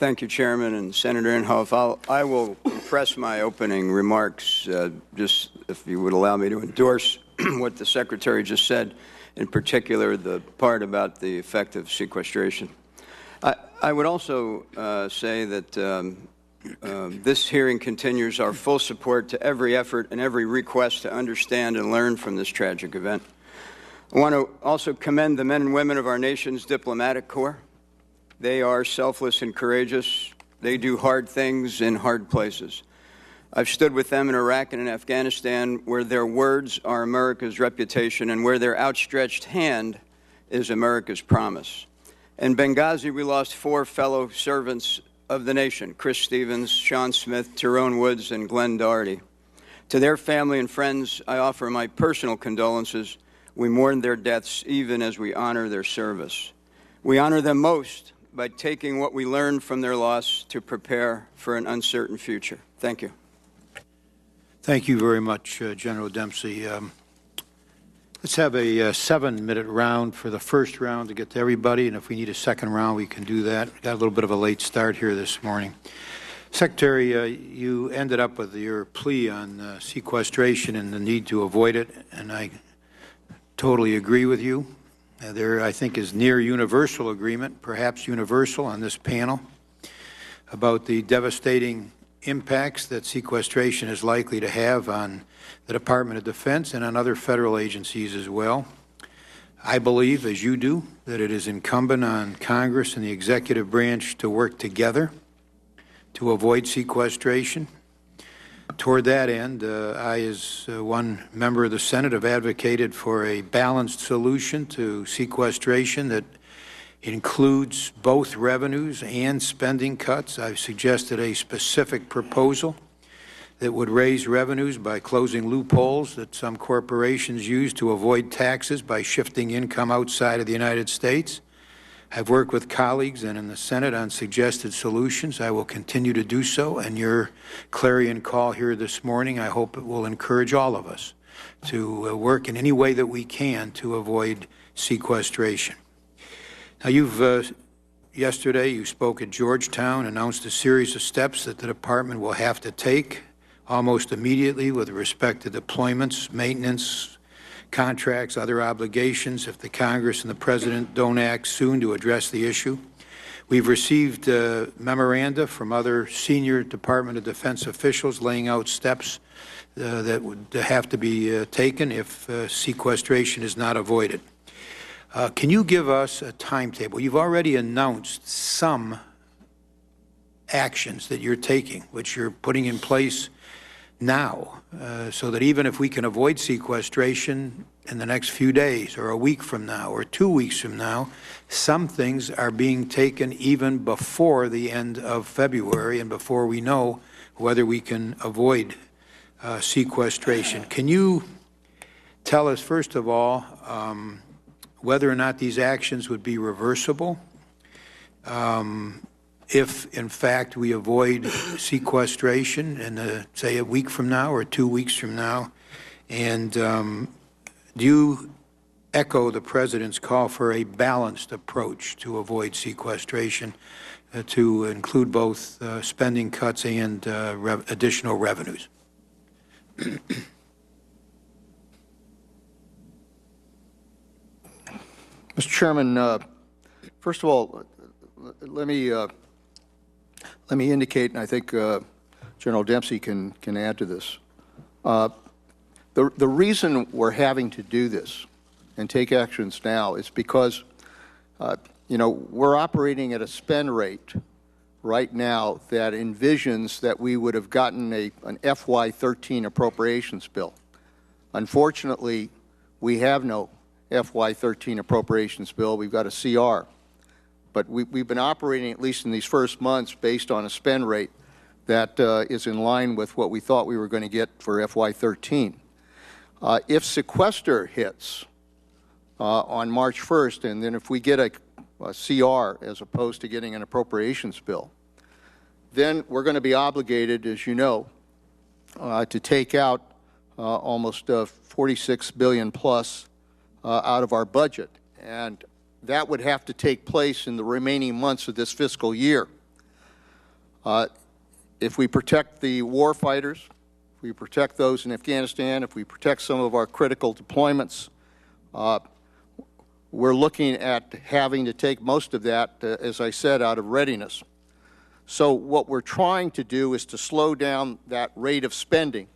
Thank you, Chairman and Senator Inhofe. I will press my opening remarks, just if you would allow me to endorse what the Secretary just said, in particular the part about the effect of sequestration. I would also say that this hearing continues our full support to every effort and every request to understand and learn from this tragic event. I want to also commend the men and women of our nation's diplomatic corps. They are selfless and courageous. They do hard things in hard places. I've stood with them in Iraq and in Afghanistan, where their words are America's reputation and where their outstretched hand is America's promise. In Benghazi, we lost 4 fellow servants of the nation, Chris Stevens, Sean Smith, Tyrone Woods, and Glenn Doherty. To their family and friends, I offer my personal condolences. We mourn their deaths even as we honor their service. We honor them most by taking what we learned from their loss to prepare for an uncertain future. Thank you. Thank you very much, General Dempsey. Let's have a 7-minute round for the first round to get to everybody, and if we need a second round, we can do that. Got a little bit of a late start here this morning. Secretary, you ended up with your plea on sequestration and the need to avoid it, and I totally agree with you. There, I think, is near universal agreement, perhaps universal on this panel, about the devastating impacts that sequestration is likely to have on the Department of Defense and on other federal agencies as well. I believe, as you do, that it is incumbent on Congress and the executive branch to work together to avoid sequestration. Toward that end, I, as one member of the Senate, have advocated for a balanced solution to sequestration that includes both revenues and spending cuts. I've suggested a specific proposal that would raise revenues by closing loopholes that some corporations use to avoid taxes by shifting income outside of the United States. I've worked with colleagues and in the Senate on suggested solutions. I will continue to do so, and your clarion call here this morning, I hope it will encourage all of us to work in any way that we can to avoid sequestration. Now, yesterday you spoke at Georgetown, announced a series of steps that the Department will have to take almost immediately with respect to deployments, maintenance, contracts, other obligations if the Congress and the President don't act soon to address the issue. We've received memoranda from other senior Department of Defense officials laying out steps that would have to be taken if sequestration is not avoided. Can you give us a timetable? You've already announced some actions that you're taking, which you're putting in place now, so that even if we can avoid sequestration in the next few days or a week from now or 2 weeks from now, some things are being taken even before the end of February and before we know whether we can avoid sequestration. Can you tell us, first of all, whether or not these actions would be reversible if, in fact, we avoid sequestration in, say, a week from now or 2 weeks from now? And do you echo the President's call for a balanced approach to avoid sequestration, to include both spending cuts and additional revenues? Mr. Chairman, first of all, let me indicate, and I think General Dempsey can add to this. The reason we're having to do this and take actions now is because, you know, we're operating at a spend rate right now that envisions that we would have gotten an FY13 appropriations bill. Unfortunately, we have no FY13 appropriations bill. We've got a CR. But we've been operating, at least in these first months, based on a spend rate that is in line with what we thought we were going to get for FY13. If sequester hits on March 1st, and then if we get a CR as opposed to getting an appropriations bill, then we're going to be obligated, as you know, to take out almost $46 billion plus out of our budget. And that would have to take place in the remaining months of this fiscal year. If we protect the war fighters, if we protect those in Afghanistan, if we protect some of our critical deployments, we're looking at having to take most of that, as I said, out of readiness. So what we're trying to do is to slow down that rate of spending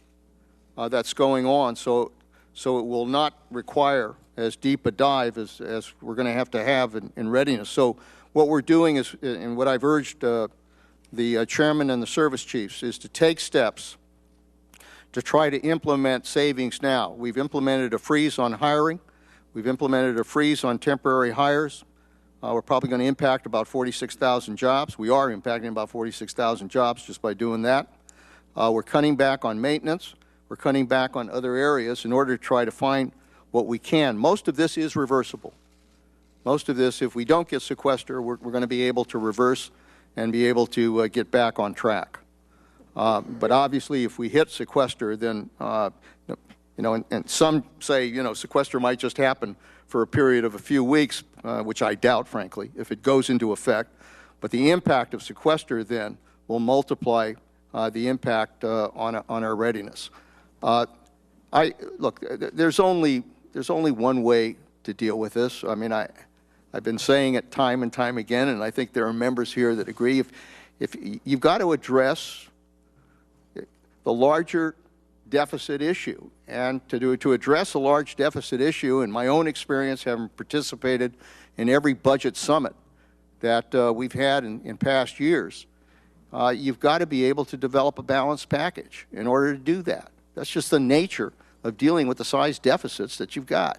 that's going on, so it will not require as deep a dive as we're going to have in readiness. So what we're doing is, and what I've urged the chairman and the service chiefs, is to take steps to try to implement savings now. We've implemented a freeze on hiring. We've implemented a freeze on temporary hires. We're probably going to impact about 46,000 jobs. We are impacting about 46,000 jobs just by doing that. We're cutting back on maintenance. We're cutting back on other areas in order to try to find what we can. Most of this is reversible. Most of this, if we don't get sequester, we're going to be able to reverse and be able to get back on track. But obviously, if we hit sequester, then, you know, and some say, you know, sequester might just happen for a period of a few weeks, which I doubt, frankly, if it goes into effect. But the impact of sequester then will multiply the impact on our readiness. Look, there's only one way to deal with this. I mean, I've been saying it time and time again, and I think there are members here that agree. If you've got to address the larger deficit issue, and to address a large deficit issue, in my own experience, having participated in every budget summit that we've had in past years, you've got to be able to develop a balanced package in order to do that. That's just the nature of dealing with the size deficits that you've got.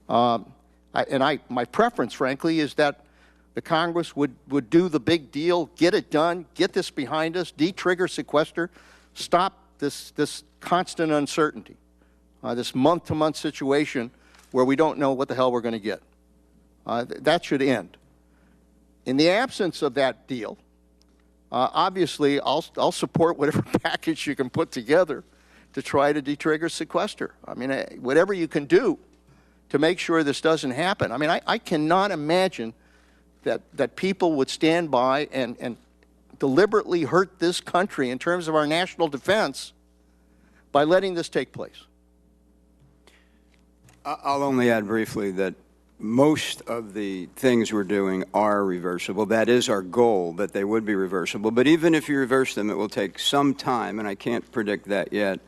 My preference, frankly, is that the Congress would do the big deal, get it done, get this behind us, de-trigger sequester, stop this constant uncertainty, this month-to-month situation where we don't know what the hell we're going to get. That should end. In the absence of that deal, obviously, I'll support whatever package you can put together to try to de-trigger sequester. I mean, whatever you can do to make sure this doesn't happen. I mean, I cannot imagine that people would stand by and deliberately hurt this country in terms of our national defense by letting this take place. I'll only add briefly that most of the things we're doing are reversible. That is our goal, that they would be reversible. But even if you reverse them, it will take some time, and I can't predict that yet.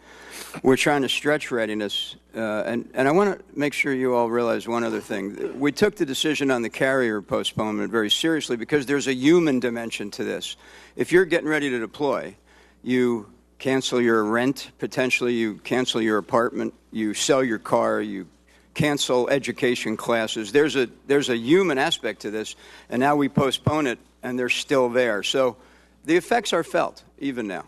We're trying to stretch readiness, and I want to make sure you all realize one other thing. We took the decision on the carrier postponement very seriously because there's a human dimension to this. If you're getting ready to deploy, you cancel your rent, potentially you cancel your apartment, you sell your car, you cancel education classes. There's a human aspect to this, and now we postpone it, and they're still there. So the effects are felt, even now.